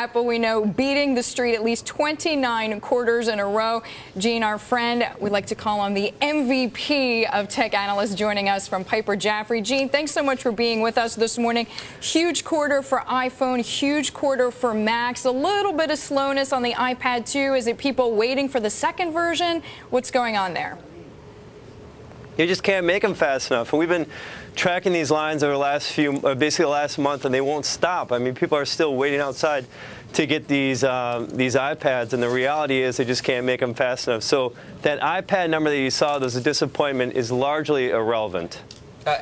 Apple, we know, beating the street at least 29 quarters in a row. Gene, our friend, we'd like to call him the MVP of tech analysts, joining us from Piper Jaffray. Gene, thanks so much for being with us this morning. Huge quarter for iPhone, huge quarter for Macs, a little bit of slowness on the iPad too. Is it people waiting for the second version? What's going on there? You just can't make them fast enough. And we've been tracking these lines over the last basically the last month, and they won't stop. I mean, people are still waiting outside to get these iPads, and the reality is they just can't make them fast enough. So that iPad number that you saw, there's a disappointment, is largely irrelevant.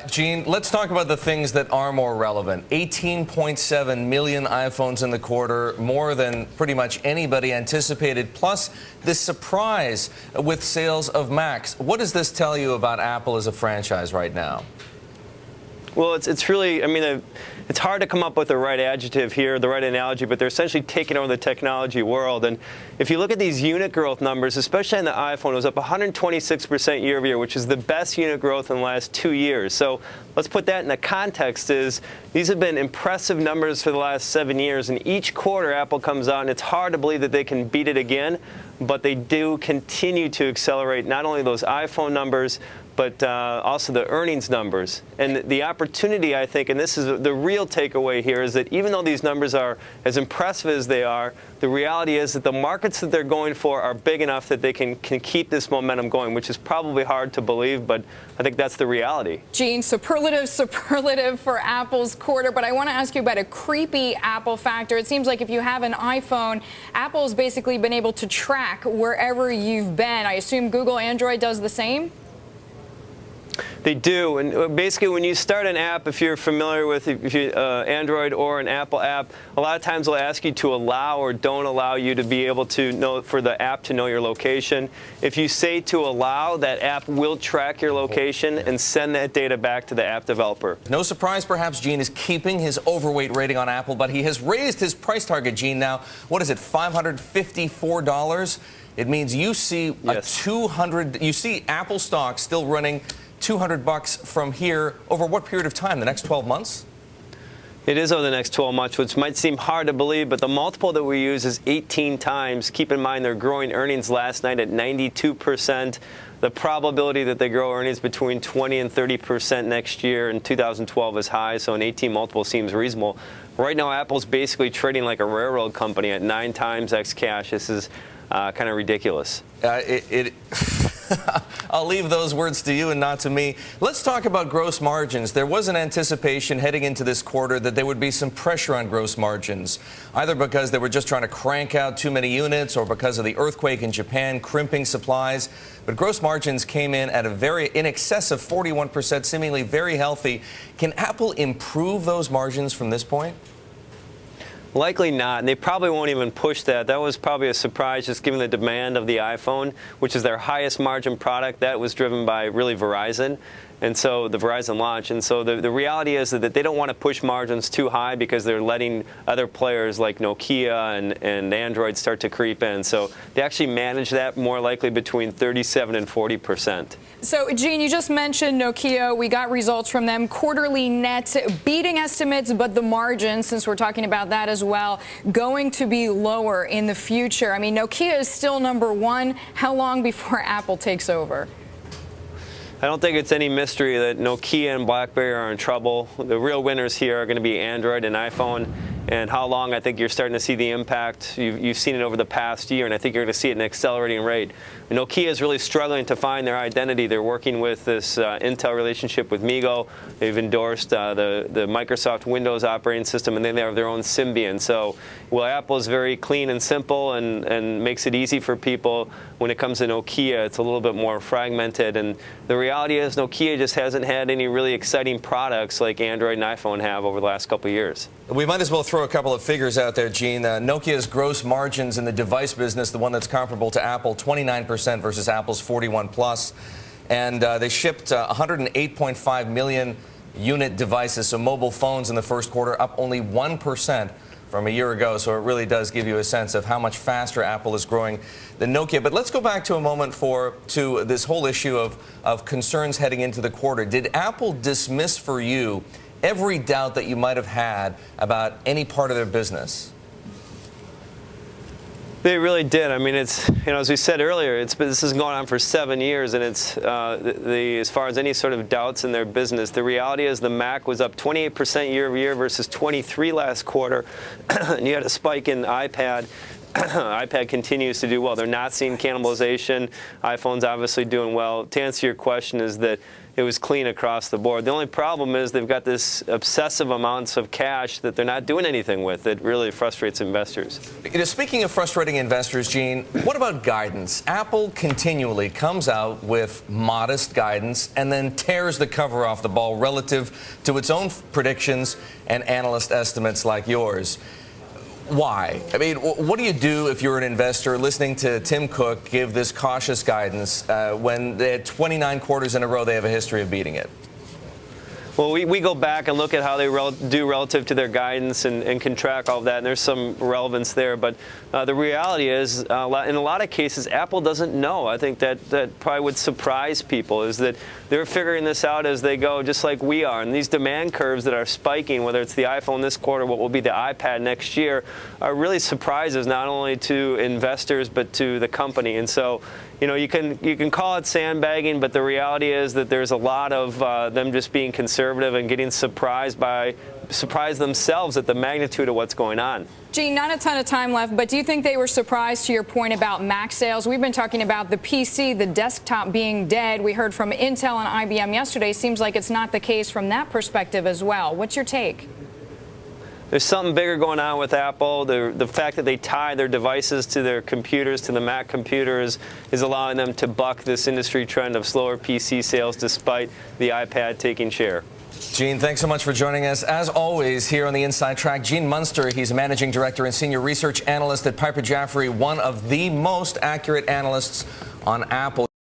Gene, let's talk about the things that are more relevant. 18.7 million iPhones in the quarter, more than pretty much anybody anticipated, plus this surprise with sales of Macs. What does this tell you about Apple as a franchise right now? Well, it's really, I mean, it's hard to come up with the right adjective here, the right analogy, but they're essentially taking over the technology world. And if you look at these unit growth numbers, especially on the iPhone, it was up 126% year over year, which is the best unit growth in the last 2 years. So let's put that in the context is these have been impressive numbers for the last 7 years. And each quarter Apple comes out, and it's hard to believe that they can beat it again, but they do continue to accelerate not only those iPhone numbers, but also the earnings numbers. And the opportunity, I think, and this is the real takeaway here, is that even though these numbers are as impressive as they are, the reality is that the markets that they're going for are big enough that they can keep this momentum going, which is probably hard to believe, but I think that's the reality. Gene, superlative for Apple's quarter, but I want to ask you about a creepy Apple factor. It seems like if you have an iPhone, Apple's basically been able to track wherever you've been. I assume Google Android does the same? They do, and basically when you start an app, if you're familiar with Android or an Apple app, a lot of times they'll ask you to allow or don't allow you to be able to know, for the app to know your location. If you say to allow, that app will track your location and send that data back to the app developer. No surprise, perhaps, Gene is keeping his overweight rating on Apple, but he has raised his price target, Gene, now. What is it, $554? It means you see Yes. you see Apple stock still running $200 from here over what period of time? The next 12 months? It is over the next 12 months, which might seem hard to believe, but the multiple that we use is 18 times. Keep in mind they're growing earnings last night at 92%. The probability that they grow earnings between 20 and 30% next year in 2012 is high, so an 18 multiple seems reasonable. Right now, Apple's basically trading like a railroad company at 9 times X cash. This is kind of ridiculous. I'll leave those words to you and not to me. Let's talk about gross margins. There was an anticipation heading into this quarter that there would be some pressure on gross margins, either because they were just trying to crank out too many units or because of the earthquake in Japan crimping supplies. But gross margins came in at in excess of 41%, seemingly very healthy. Can Apple improve those margins from this point? Likely not, and they probably won't even push that. That was probably a surprise, just given the demand of the iPhone, which is their highest margin product. That was driven by really Verizon, and so the Verizon launch. And so the reality is that they don't want to push margins too high because they're letting other players like Nokia and Android start to creep in. So they actually manage that more likely between 37 and 40%. So, Gene, you just mentioned Nokia. We got results from them. Quarterly net beating estimates, but the margin, since we're talking about that as well, going to be lower in the future. I mean, Nokia is still number one. How long before Apple takes over? I don't think it's any mystery that Nokia and BlackBerry are in trouble. The real winners here are going to be Android and iPhone. And how long, I think you're starting to see the impact. You've seen it over the past year, and I think you're going to see it at an accelerating rate. Nokia is really struggling to find their identity. They're working with this Intel relationship with MeeGo. They've endorsed the Microsoft Windows operating system, and then they have their own Symbian. So, well, Apple is very clean and simple and makes it easy for people. When it comes to Nokia, it's a little bit more fragmented. And the reality is Nokia just hasn't had any really exciting products like Android and iPhone have over the last couple of years. We might as well throw a couple of figures out there, Gene. Nokia's gross margins in the device business, the one that's comparable to Apple, 29% versus Apple's 41+. And they shipped 108.5 million unit devices, so mobile phones in the first quarter, up only 1% from a year ago. So it really does give you a sense of how much faster Apple is growing than Nokia. But let's go back to a moment to this whole issue of concerns heading into the quarter. Did Apple dismiss for you every doubt that you might have had about any part of their business? They really did. I mean, it's, as we said earlier, this has gone on for 7 years, and it's as far as any sort of doubts in their business, the reality is the Mac was up 28% year over year versus 23 last quarter, and you had a spike in iPad. iPad continues to do well. They're not seeing cannibalization. iPhone's obviously doing well. To answer your question, is that it was clean across the board. The only problem is they've got this obsessive amounts of cash that they're not doing anything with. It really frustrates investors. Speaking of frustrating investors, Gene, what about guidance? Apple continually comes out with modest guidance and then tears the cover off the ball relative to its own predictions and analyst estimates like yours. Why? I mean, what do you do if you're an investor listening to Tim Cook give this cautious guidance when they had 29 quarters in a row they have a history of beating it? Well, we go back and look at how they do relative to their guidance and can track all of that, and there's some relevance there. But the reality is, in a lot of cases, Apple doesn't know. I think that probably would surprise people, is that they're figuring this out as they go, just like we are. And these demand curves that are spiking, whether it's the iPhone this quarter, what will be the iPad next year, are really surprises not only to investors but to the company. And so, you can call it sandbagging, but the reality is that there's a lot of them just being conservative and getting surprised themselves at the magnitude of what's going on. Gene, not a ton of time left, but do you think they were surprised, to your point about Mac sales? We've been talking about the PC, the desktop being dead. We heard from Intel and IBM yesterday. Seems like it's not the case from that perspective as well. What's your take? There's something bigger going on with Apple. The fact that they tie their devices to their computers, to the Mac computers, is allowing them to buck this industry trend of slower PC sales despite the iPad taking share. Gene, thanks so much for joining us. As always, here on the Inside Track, Gene Munster, he's a managing director and senior research analyst at Piper Jaffray, one of the most accurate analysts on Apple.